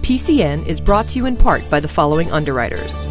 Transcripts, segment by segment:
PCN is brought to you in part by the following underwriters.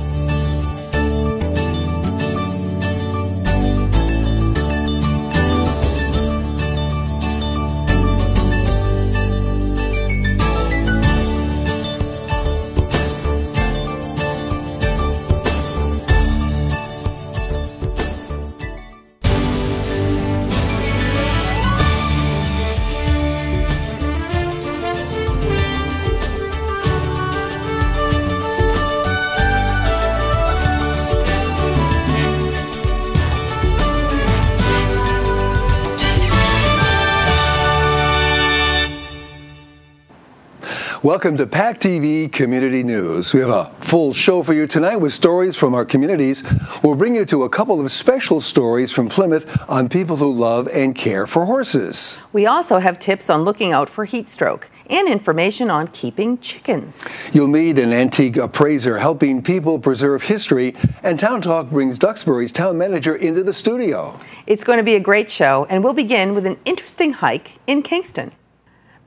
Welcome to PACTV Community News. We have a full show for you tonight with stories from our communities. We'll bring you to a couple of special stories from Plymouth on people who love and care for horses. We also have tips on looking out for heat stroke and information on keeping chickens. You'll meet an antique appraiser helping people preserve history, and Town Talk brings Duxbury's town manager into the studio. It's going to be a great show, and we'll begin with an interesting hike in Kingston.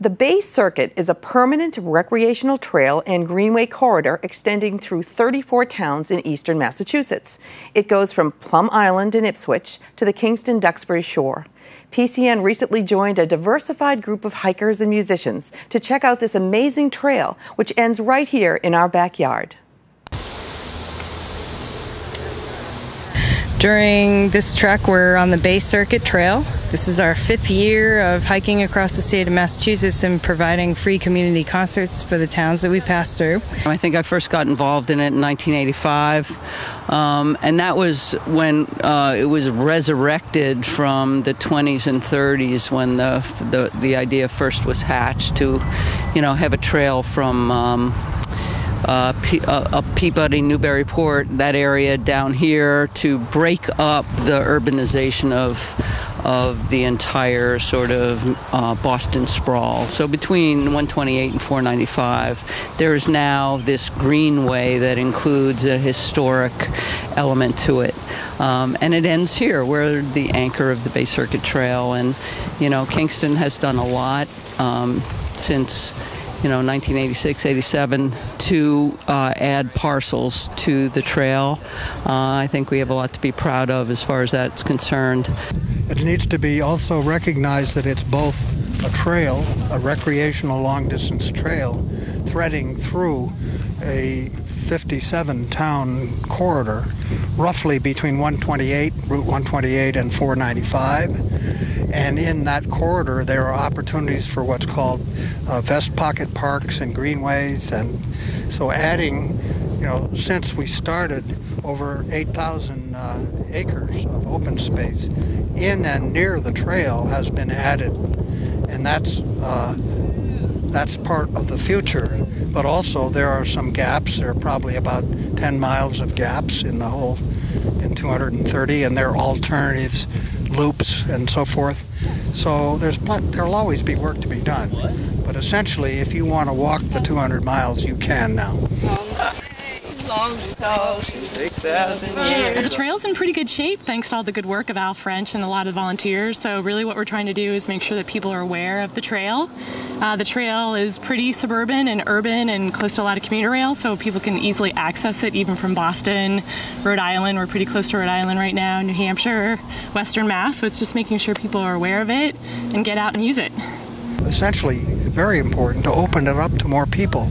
The Bay Circuit is a permanent recreational trail and greenway corridor extending through 34 towns in eastern Massachusetts. It goes from Plum Island in Ipswich to the Kingston-Duxbury shore. PCN recently joined a diversified group of hikers and musicians to check out this amazing trail, which ends right here in our backyard. During this trek, we're on the Bay Circuit Trail. This is our 5th year of hiking across the state of Massachusetts and providing free community concerts for the towns that we pass through. I think I first got involved in it in 1985, and that was when it was resurrected from the 20s and 30s when the idea first was hatched to, have a trail from Peabody, Newburyport, that area down here, to break up the urbanization of the entire sort of Boston sprawl. So between 128 and 495, there is now this greenway that includes a historic element to it. And it ends here. We're the anchor of the Bay Circuit Trail. And, Kingston has done a lot since 1986, 87, to add parcels to the trail. I think we have a lot to be proud of as far as that's concerned. It needs to be also recognized that it's both a trail, a recreational long-distance trail, threading through a 57-town corridor, roughly between Route 128 and 495. And in that corridor, there are opportunities for what's called vest pocket parks and greenways. And so adding, since we started, over 8,000 acres of open space in and near the trail has been added. And that's part of the future. But also there are some gaps. There are probably about 10 miles of gaps in 230, and there are alternatives, loops, and so forth. So there'll always be work to be done. But essentially, if you want to walk the 200 miles, you can now. The trail's in pretty good shape thanks to all the good work of Al French and a lot of volunteers. So really what we're trying to do is make sure that people are aware of the trail. The trail is pretty suburban and urban and close to a lot of commuter rail, so people can easily access it even from Boston, Rhode Island. We're pretty close to Rhode Island right now, New Hampshire, Western Mass. So it's just making sure people are aware of it and get out and use it. Essentially, Very important to open it up to more people,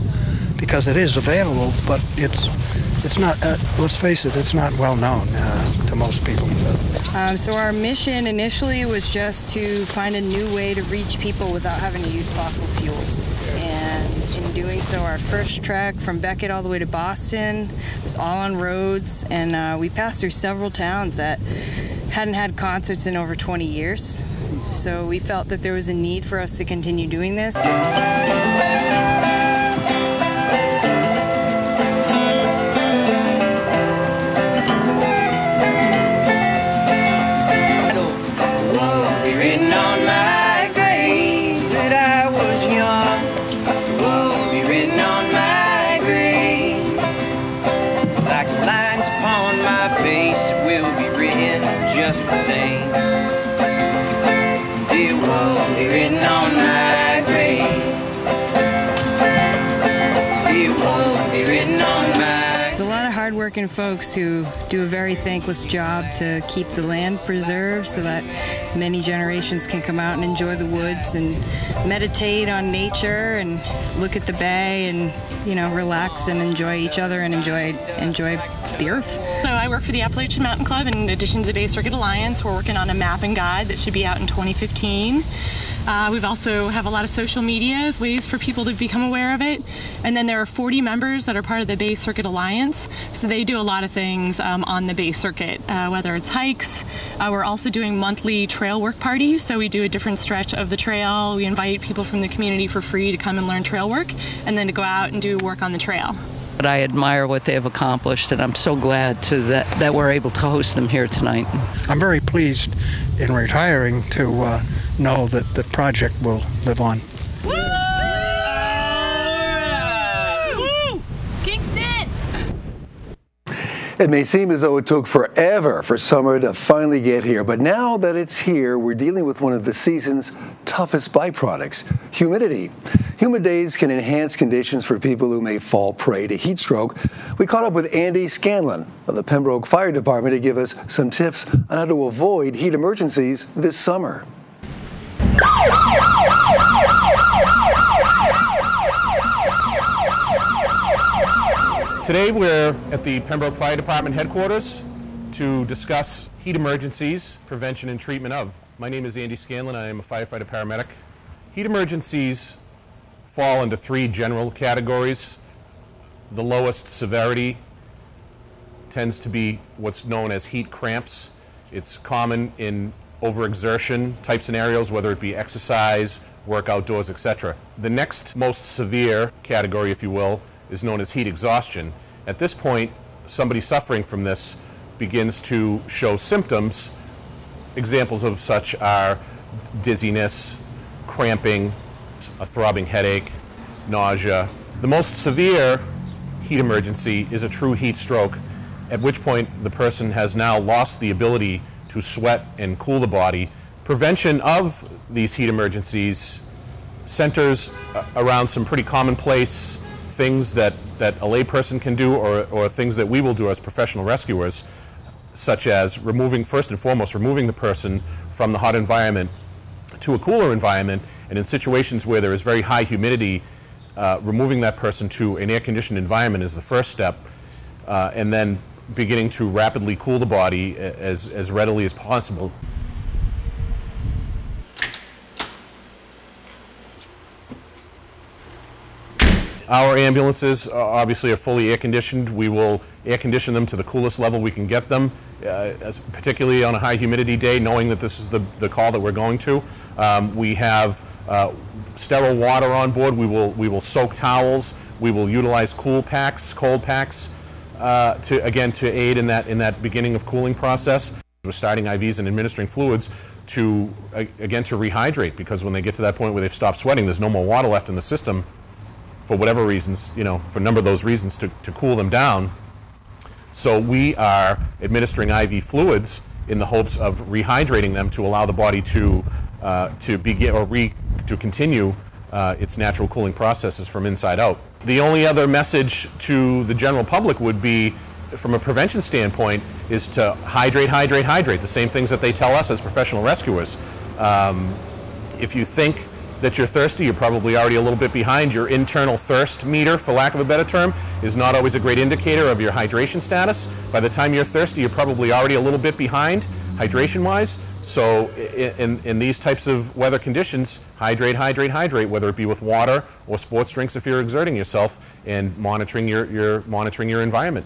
because it is available, but it's not, let's face it, it's not well known to most people. So our mission initially was just to find a new way to reach people without having to use fossil fuels. And in doing so, our first trek from Beckett all the way to Boston was all on roads, and we passed through several towns that hadn't had concerts in over 20 years. So we felt that there was a need for us to continue doing this. Just the same, it will be written on my grave. hardworking folks who do a very thankless job to keep the land preserved so that many generations can come out and enjoy the woods and meditate on nature and look at the bay and, you know, relax and enjoy each other and enjoy the earth. So I work for the Appalachian Mountain Club. In addition to the Bay Circuit Alliance, we're working on a map and guide that should be out in 2015. We've also have a lot of social media as ways for people to become aware of it. And then there are 40 members that are part of the Bay Circuit Alliance. So they do a lot of things on the Bay Circuit, whether it's hikes. We're also doing monthly trail work parties. So we do a different stretch of the trail. We invite people from the community for free to come and learn trail work and then to go out and do work on the trail. But I admire what they have accomplished, and I'm so glad that we're able to host them here tonight. I'm very pleased in retiring to know that the project will live on. Woo! Woo! Kingston! It may seem as though it took forever for summer to finally get here, but now that it's here, we're dealing with one of the season's toughest byproducts, humidity. Humid days can enhance conditions for people who may fall prey to heat stroke. We caught up with Andy Scanlon of the Pembroke Fire Department to give us some tips on how to avoid heat emergencies this summer. Today we're at the Pembroke Fire Department headquarters to discuss heat emergencies, prevention and treatment of. My name is Andy Scanlon. I am a firefighter paramedic. Heat emergencies fall into three general categories. The lowest severity tends to be what's known as heat cramps. It's common in overexertion type scenarios, whether it be exercise, work outdoors, etc. The next most severe category, if you will, is known as heat exhaustion. At this point, somebody suffering from this begins to show symptoms. Examples of such are dizziness, cramping, a throbbing headache, nausea. The most severe heat emergency is a true heat stroke, at which point the person has now lost the ability to sweat and cool the body. Prevention of these heat emergencies centers around some pretty commonplace things that a layperson can do or things that we will do as professional rescuers, such as first and foremost, removing the person from the hot environment to a cooler environment, and in situations where there is very high humidity, removing that person to an air-conditioned environment is the first step, and then beginning to rapidly cool the body as readily as possible. Our ambulances obviously are fully air-conditioned. We will air-condition them to the coolest level we can get them, particularly on a high humidity day, knowing that this is the call that we're going to. We have sterile water on board. We will soak towels. We will utilize cold packs, to aid in that beginning of cooling process. We're starting IVs and administering fluids to rehydrate, because when they get to that point where they've stopped sweating, there's no more water left in the system, for whatever reasons, for a number of those reasons, to cool them down. So we are administering IV fluids in the hopes of rehydrating them to allow the body to continue its natural cooling processes from inside out. The only other message to the general public would be, from a prevention standpoint, is to hydrate, hydrate, hydrate. The same things that they tell us as professional rescuers. If you think that you're thirsty, you're probably already a little bit behind. Your internal thirst meter, for lack of a better term, is not always a great indicator of your hydration status. By the time you're thirsty, you're probably already a little bit behind hydration-wise. So in these types of weather conditions, hydrate, hydrate, hydrate, whether it be with water or sports drinks if you're exerting yourself, and monitoring your environment.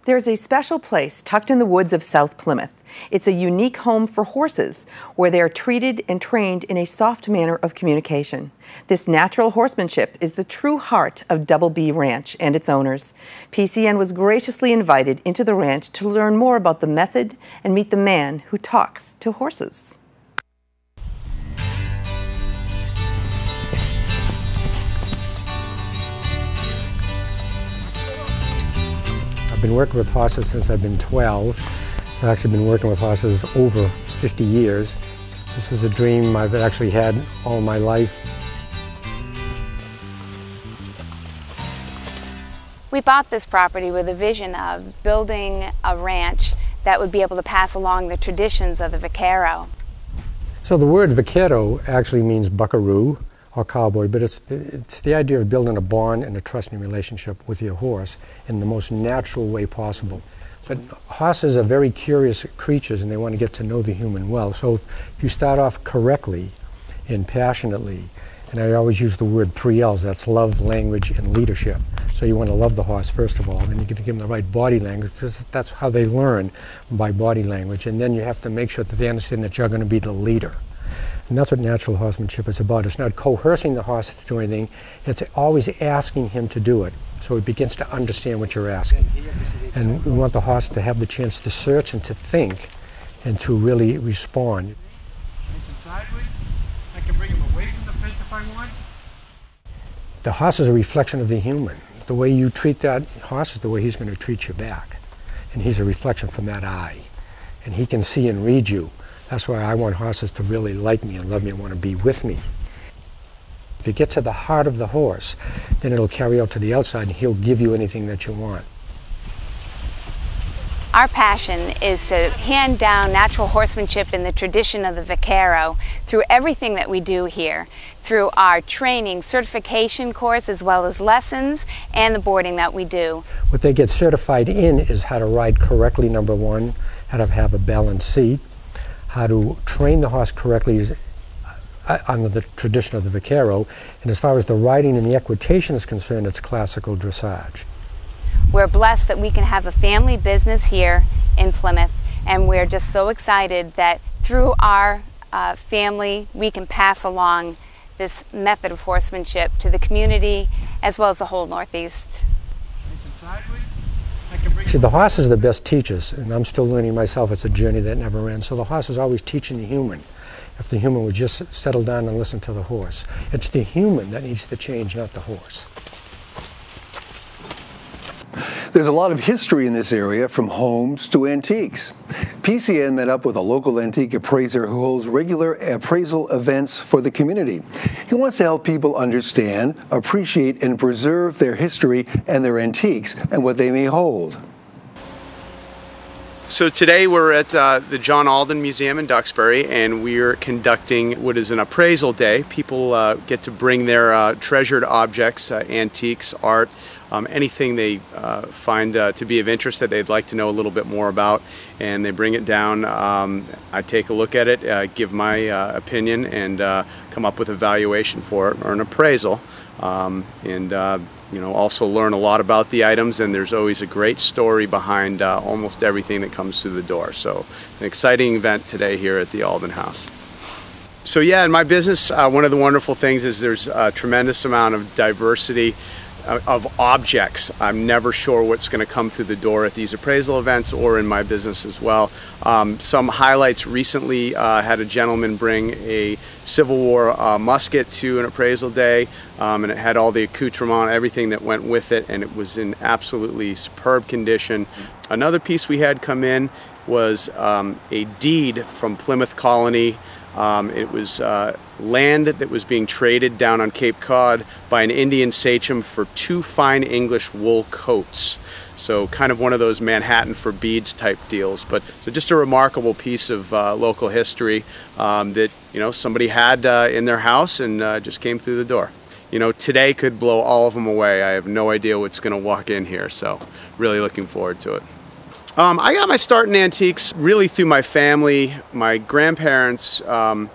There's a special place tucked in the woods of South Plymouth. It's a unique home for horses, where they are treated and trained in a soft manner of communication. This natural horsemanship is the true heart of Double B Ranch and its owners. PCN was graciously invited into the ranch to learn more about the method and meet the man who talks to horses. I've been working with horses since I've been 12. I've actually been working with horses over 50 years. This is a dream I've actually had all my life. We bought this property with a vision of building a ranch that would be able to pass along the traditions of the vaquero. So the word vaquero actually means buckaroo or cowboy, but it's the idea of building a bond and a trusting relationship with your horse in the most natural way possible. But horses are very curious creatures and they want to get to know the human well. So if you start off correctly and passionately, and I always use the word 3 L's, that's love, language, and leadership. So you want to love the horse first of all, then you get to give them the right body language, because that's how they learn, by body language. And then you have to make sure that they understand that you're going to be the leader. And that's what natural horsemanship is about. It's not coercing the horse to do anything, it's always asking him to do it, so he begins to understand what you're asking. And we want the horse to have the chance to search and to think and to really respond. Nice and sideways. I can bring him away from the fence if I want. The horse is a reflection of the human. The way you treat that horse is the way he's going to treat you back. And he's a reflection from that eye. And he can see and read you. That's why I want horses to really like me and love me and want to be with me. If you get to the heart of the horse, then it'll carry out to the outside and he'll give you anything that you want. Our passion is to hand down natural horsemanship in the tradition of the vaquero through everything that we do here, through our training, certification course, as well as lessons and the boarding that we do. What they get certified in is how to ride correctly, number one, how to have a balanced seat, how to train the horse correctly under the tradition of the vaquero, and as far as the riding and the equitation is concerned, it's classical dressage. We're blessed that we can have a family business here in Plymouth, and we're just so excited that through our family we can pass along this method of horsemanship to the community as well as the whole Northeast. See, the horse is the best teachers, and I'm still learning myself. It's a journey that never ends. So the horse is always teaching the human. If the human would just settle down and listen to the horse. It's the human that needs to change, not the horse. There's a lot of history in this area, from homes to antiques. PCN met up with a local antique appraiser who holds regular appraisal events for the community. He wants to help people understand, appreciate, and preserve their history and their antiques and what they may hold. So today we're at the John Alden Museum in Duxbury, and we're conducting what is an appraisal day. People get to bring their treasured objects, antiques, art, anything they find to be of interest that they'd like to know a little bit more about, and they bring it down. I take a look at it, give my opinion, and come up with a valuation for it, or an appraisal, you know, also learn a lot about the items, and there's always a great story behind almost everything that comes through the door. So an exciting event today here at the Alden House. So yeah, in my business, one of the wonderful things is there's a tremendous amount of diversity of objects. I'm never sure what's going to come through the door at these appraisal events or in my business as well. Some highlights recently had a gentleman bring a Civil War musket to an appraisal day, and it had all the accoutrement, everything that went with it, and it was in absolutely superb condition. Another piece we had come in was a deed from Plymouth Colony. It was land that was being traded down on Cape Cod by an Indian sachem for 2 fine English wool coats. So kind of one of those Manhattan for beads type deals. But so just a remarkable piece of local history that, you know, somebody had in their house and just came through the door. You know, today could blow all of them away. I have no idea what's going to walk in here, so really looking forward to it. I got my start in antiques really through my family. My grandparents, well,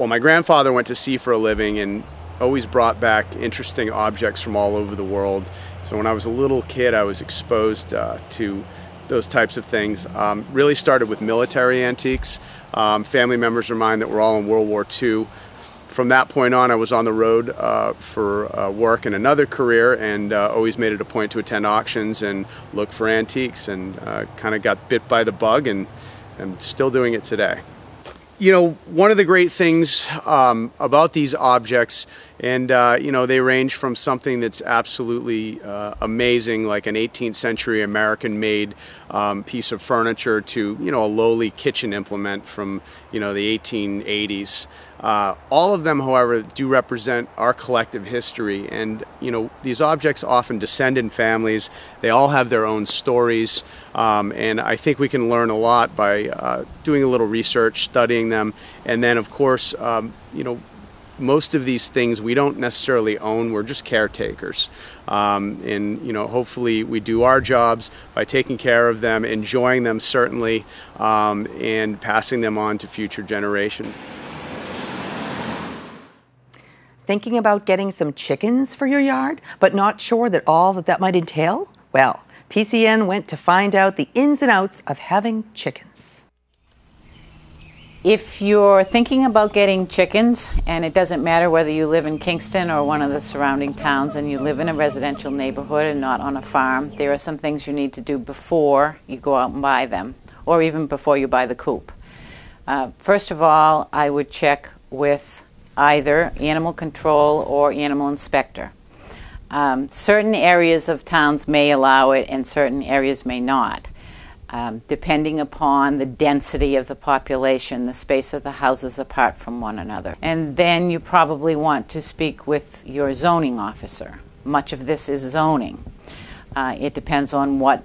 my grandfather went to sea for a living and always brought back interesting objects from all over the world. So when I was a little kid, I was exposed to those types of things. Really started with military antiques. Family members of mine that were all in World War II. From that point on, I was on the road for work and another career, and always made it a point to attend auctions and look for antiques, and kind of got bit by the bug, and I'm still doing it today. You know, one of the great things about these objects, and you know, they range from something that's absolutely amazing, like an 18th century American-made piece of furniture, to, you know, a lowly kitchen implement from, you know, the 1880s. All of them, however, do represent our collective history, and these objects often descend in families. They all have their own stories, and I think we can learn a lot by doing a little research, studying them, and then, of course, most of these things we don't necessarily own. We're just caretakers, and hopefully we do our jobs by taking care of them, enjoying them certainly, and passing them on to future generations. Thinking about getting some chickens for your yard, but not sure that all that might entail? Well, PCN went to find out the ins and outs of having chickens. If you're thinking about getting chickens, and it doesn't matter whether you live in Kingston or one of the surrounding towns and you live in a residential neighborhood and not on a farm, there are some things you need to do before you go out and buy them, or even before you buy the coop. First of all, I would check with either animal control or animal inspector. Certain areas of towns may allow it and certain areas may not. Depending upon the density of the population, the space of the houses apart from one another. And then you probably want to speak with your zoning officer. Much of this is zoning. It depends on what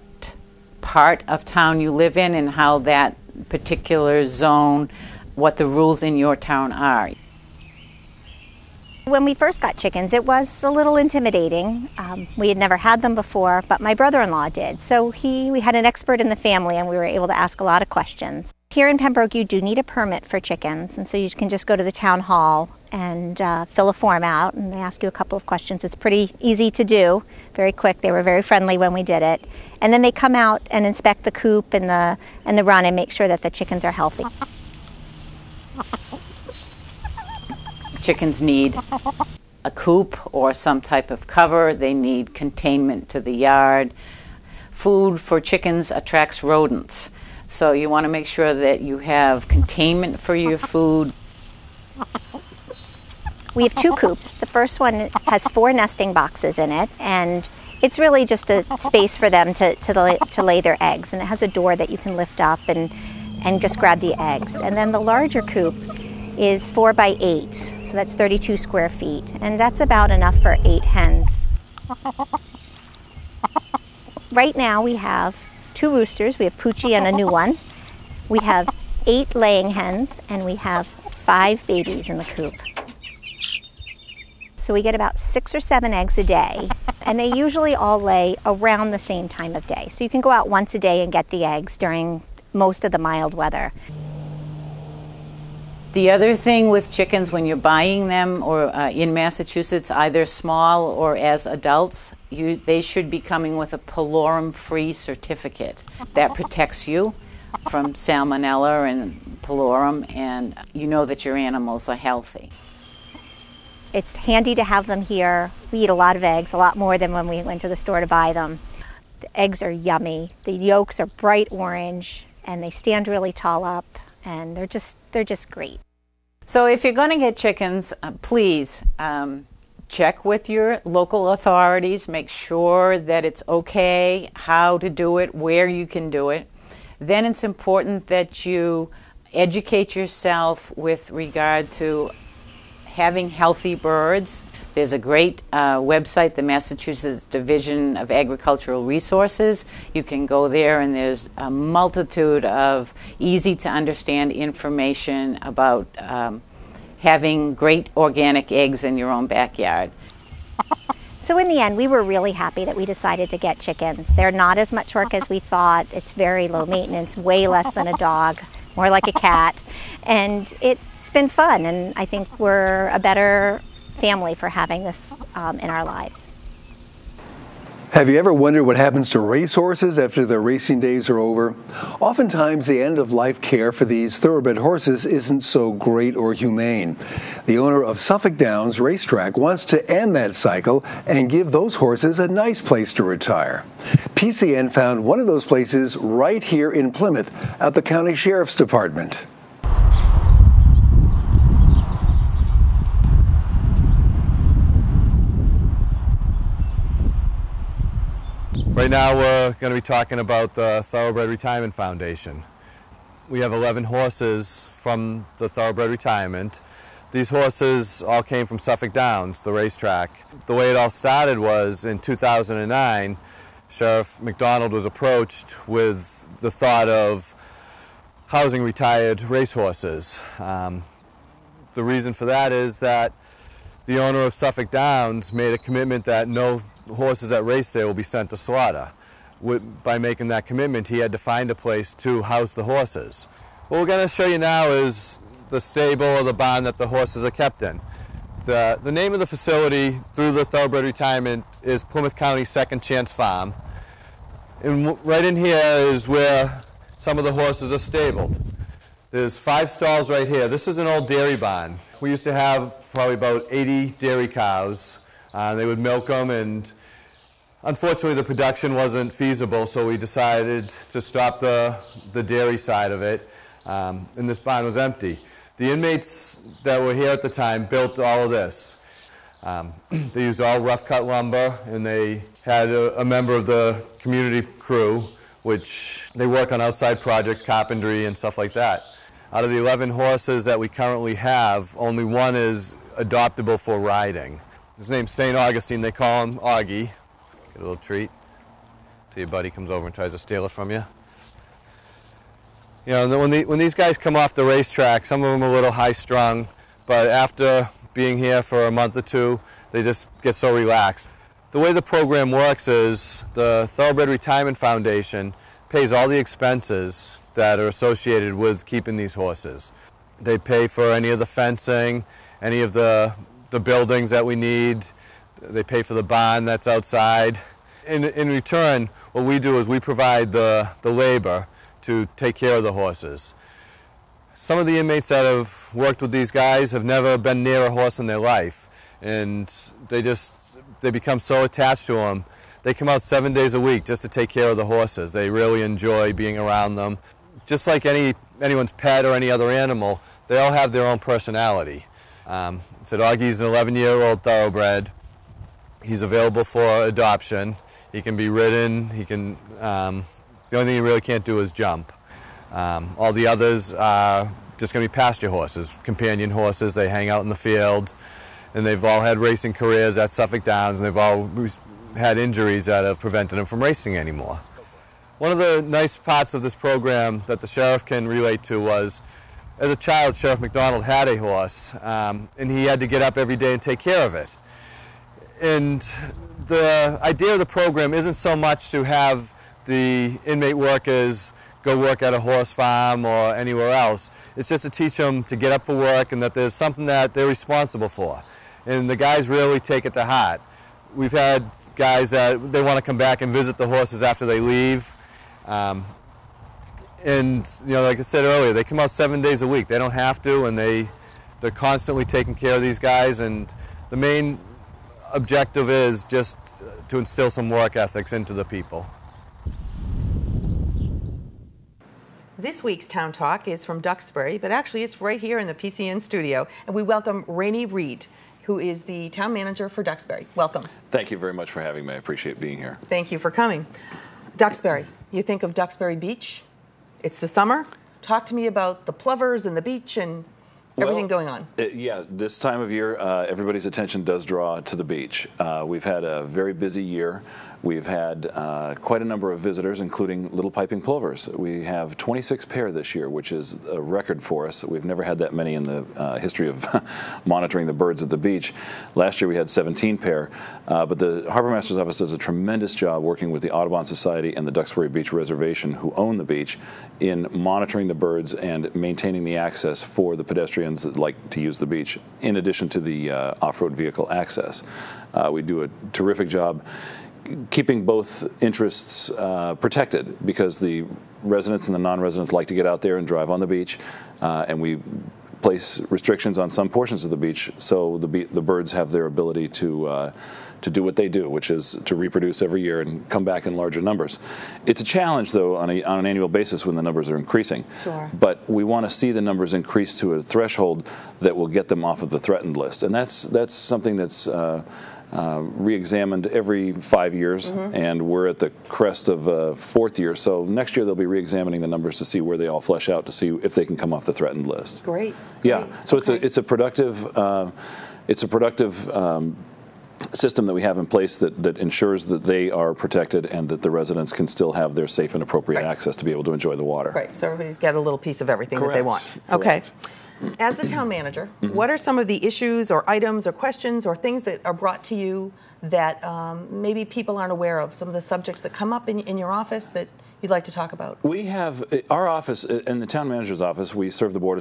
part of town you live in and how that particular zone, what the rules in your town are. When we first got chickens, it was a little intimidating. We had never had them before, but my brother-in-law did. So we had an expert in the family and we were able to ask a lot of questions. Here in Pembroke, you do need a permit for chickens, and so you can just go to the town hall and fill a form out, and they ask you a couple of questions. It's pretty easy to do, very quick. They were very friendly when we did it. And then they come out and inspect the coop and the run and make sure that the chickens are healthy. Chickens need a coop or some type of cover. They need containment to the yard. Food for chickens attracts rodents. So you want to make sure that you have containment for your food. We have 2 coops. The first one has 4 nesting boxes in it, and it's really just a space for them to lay their eggs. And it has a door that you can lift up and just grab the eggs. And then the larger coop is 4 by 8, so that's 32 square feet, and that's about enough for 8 hens. Right now we have 2 roosters. We have Poochie and a new one. We have 8 laying hens, and we have 5 babies in the coop. So we get about 6 or 7 eggs a day, and they usually all lay around the same time of day. So you can go out once a day and get the eggs during most of the mild weather. The other thing with chickens, when you're buying them or in Massachusetts, either small or as adults, they should be coming with a pullorum-free certificate. That protects you from salmonella and pullorum, and you know that your animals are healthy. It's handy to have them here. We eat a lot of eggs, a lot more than when we went to the store to buy them. The eggs are yummy. The yolks are bright orange, and they stand really tall up, and they're just great. So if you're going to get chickens, please check with your local authorities, make sure that it's okay, how to do it, where you can do it. Then it's important that you educate yourself with regard to having healthy birds. There's a great website, the Massachusetts Division of Agricultural Resources. You can go there and there's a multitude of easy to understand information about having great organic eggs in your own backyard. So in the end, we were really happy that we decided to get chickens. They're not as much work as we thought. It's very low maintenance, way less than a dog, more like a cat. And it's been fun, and I think we're a better family for having this in our lives. Have you ever wondered what happens to racehorses after their racing days are over? Oftentimes, the end-of-life care for these thoroughbred horses isn't so great or humane. The owner of Suffolk Downs Racetrack wants to end that cycle and give those horses a nice place to retire. PCN found one of those places right here in Plymouth at the County Sheriff's Department. Right now we're going to be talking about the Thoroughbred Retirement Foundation. We have 11 horses from the Thoroughbred Retirement. These horses all came from Suffolk Downs, the racetrack. The way it all started was in 2009, Sheriff McDonald was approached with the thought of housing retired racehorses. The reason for that is that the owner of Suffolk Downs made a commitment that no horses that race there will be sent to slaughter. By making that commitment, he had to find a place to house the horses. What we're going to show you now is the stable or the barn that the horses are kept in. The name of the facility through the Thoroughbred Retirement is Plymouth County Second Chance Farm. And right in here is where some of the horses are stabled. There's 5 stalls right here. This is an old dairy barn. We used to have probably about 80 dairy cows. They would milk them, and unfortunately the production wasn't feasible, so we decided to stop the dairy side of it, and this barn was empty. The inmates that were here at the time built all of this. They used all rough-cut lumber, and they had a member of the community crew, which they work on outside projects, carpentry, and stuff like that. Out of the 11 horses that we currently have, only one is adoptable for riding. His name's St. Augustine. They call him Augie. Get a little treat till your buddy comes over and tries to steal it from you. You know, when these guys come off the racetrack, some of them are a little high-strung, but after being here for a month or two, they just get so relaxed. The way the program works is the Thoroughbred Retirement Foundation pays all the expenses that are associated with keeping these horses. They pay for any of the fencing, any of the buildings that we need. They pay for the barn that's outside. In return, what we do is we provide the labor to take care of the horses. Some of the inmates that have worked with these guys have never been near a horse in their life, and they become so attached to them. They come out 7 days a week just to take care of the horses. They really enjoy being around them. Just like anyone's pet or any other animal, they all have their own personality. So Augie's an 11-year-old thoroughbred. He's available for adoption. He can be ridden. He can. The only thing he really can't do is jump. All the others are just going to be pasture horses, companion horses. They hang out in the field, and they've all had racing careers at Suffolk Downs, and they've all had injuries that have prevented them from racing anymore. One of the nice parts of this program that the sheriff can relate to was, as a child, Sheriff McDonald had a horse, and he had to get up every day and take care of it. And the idea of the program isn't so much to have the inmate workers go work at a horse farm or anywhere else. It's just to teach them to get up for work and that there's something that they're responsible for. And the guys really take it to heart. We've had guys that they want to come back and visit the horses after they leave. And, you know, like I said earlier, they come out 7 days a week. They don't have to, and they're constantly taking care of these guys. And the main objective is just to instill some work ethics into the people. This week's Town Talk is from Duxbury, but actually it's right here in the PCN studio. And we welcome Rainey Reed, who is the town manager for Duxbury. Welcome. Thank you very much for having me. I appreciate being here. Thank you for coming. Duxbury, you think of Duxbury Beach. It's the summer. Talk to me about the plovers and the beach and everything going on. Yeah, this time of year, everybody's attention does draw to the beach. We've had a very busy year. We've had quite a number of visitors, including little piping plovers. We have 26 pair this year, which is a record for us. We've never had that many in the history of monitoring the birds at the beach. Last year we had 17 pair, but the Harbor Master's Office does a tremendous job working with the Audubon Society and the Duxbury Beach Reservation, who own the beach, in monitoring the birds and maintaining the access for the pedestrians that like to use the beach, in addition to the off-road vehicle access. We do a terrific job keeping both interests protected, because the residents and the non-residents like to get out there and drive on the beach, and we place restrictions on some portions of the beach so the birds have their ability to do what they do, which is to reproduce every year and come back in larger numbers. It's a challenge, though, on an annual basis when the numbers are increasing. Sure. But we want to see the numbers increase to a threashold that will get them off of the threatened list, and that's something that's re-examined every 5 years, and we're at the crest of 4th year. So next year they'll be re-examining the numbers to see where they all flesh out, to see if they can come off the threatened list. Great. Yeah. So Okay. it's a productive system that we have in place that ensures that they are protected and that the residents can still have their safe and appropriate access to be able to enjoy the water. Right, so everybody's got a little piece of everything that they want. Correct. Okay. As the town manager, what are some of the issues or items or questions or things that are brought to you that maybe people aren't aware of, some of the subjects that come up in your office that you'd like to talk about? We have our office, in the town manager's office, I serve the Board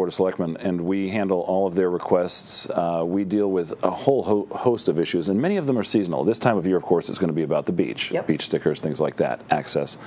of Selectmen, and we handle all of their requests. We deal with a whole host of issues, and many of them are seasonal. This time of year, of course, it's going to be about the beach, beach stickers, things like that, access.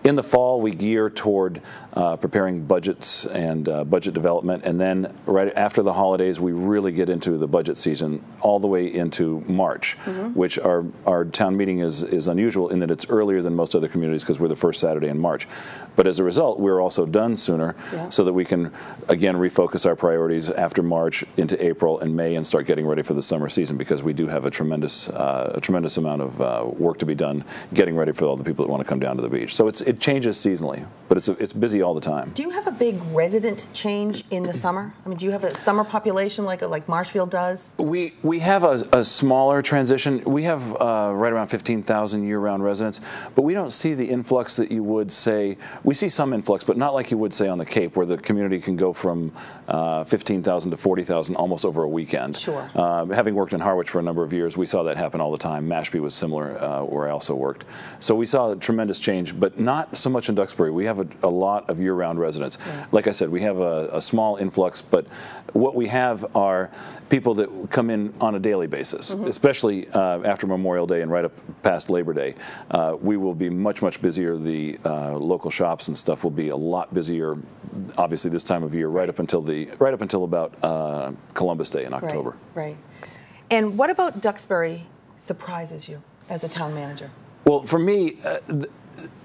In the fall, we gear toward preparing budgets and budget development, and then right after the holidays, we really get into the budget season all the way into March, which our town meeting is unusual in that it's earlier than most other communities because we're the first Saturday in March. But as a result, we're also done sooner so that we can, again, refocus our priorities after March into April and May and start getting ready for the summer season, because we do have a tremendous amount of work to be done getting ready for all the people that want to come down to the beach. So it changes seasonally, but it's busy all the time. Do you have a big resident change in the summer? I mean, do you have a summer population like Marshfield does? We have a smaller transition. We have right around 15,000 year-round residents, but we don't see the influx that you would say. We see some influx, but not like you would say on the Cape, where the community can go from 15,000 to 40,000 almost over a weekend. Sure. Having worked in Harwich for a number of years, we saw that happen all the time. Mashpee was similar, where I also worked. So we saw a tremendous change, but not so much in Duxbury. We have a lot of year-round residents. Yeah. Like I said, we have a small influx, but what we have are people that come in on a daily basis, especially after Memorial Day and right up past Labor Day. We will be much busier. The local shops and stuff will be a lot busier, obviously this time of year, right up until about Columbus Day in October. Right. And what about Duxbury surprises you as a town manager? Well, for me,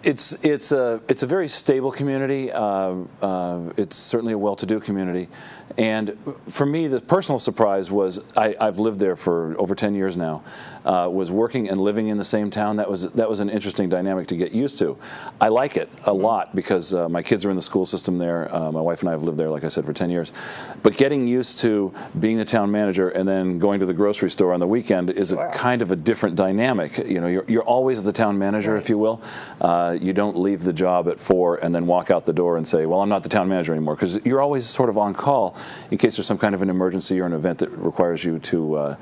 it's a very stable community. It's certainly a well-to-do community, and for me, the personal surprise was I've lived there for over 10 years now. Was working and living in the same town. That was an interesting dynamic to get used to. I like it a lot because my kids are in the school system there. My wife and I have lived there, like I said, for 10 years. But getting used to being the town manager and then going to the grocery store on the weekend is a kind of a different dynamic. You know, you're always the town manager, if you will. You don't leave the job at 4 and then walk out the door and say, well, I'm not the town manager anymore, because you're always sort of on call in case there's some kind of an emergency or an event that requires you to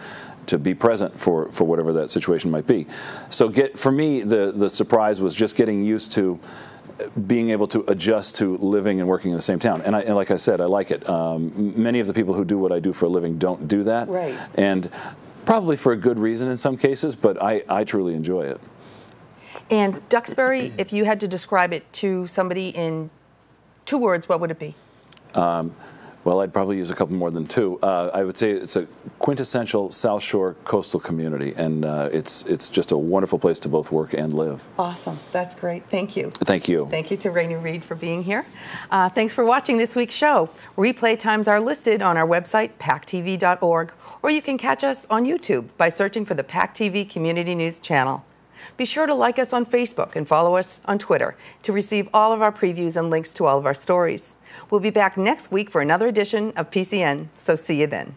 be present for whatever that situation might be. So for me, the surprise was just getting used to being able to adjust to living and working in the same town. And like I said, I like it. Many of the people who do what I do for a living don't do that. Right. And probably for a good reason in some cases, but I truly enjoy it. And Duxbury, if you had to describe it to somebody in 2 words, what would it be? Well, I'd probably use a couple more than 2. I would say it's a quintessential South Shore coastal community, and it's just a wonderful place to both work and live. Awesome. That's great. Thank you. Thank you. Thank you to Rainey Reed for being here. Thanks for watching this week's show. Replay times are listed on our website, pactv.org, or you can catch us on YouTube by searching for the PACTV Community News channel. Be sure to like us on Facebook and follow us on Twitter to receive all of our previews and links to all of our stories. We'll be back next week for another edition of PCN, so see you then.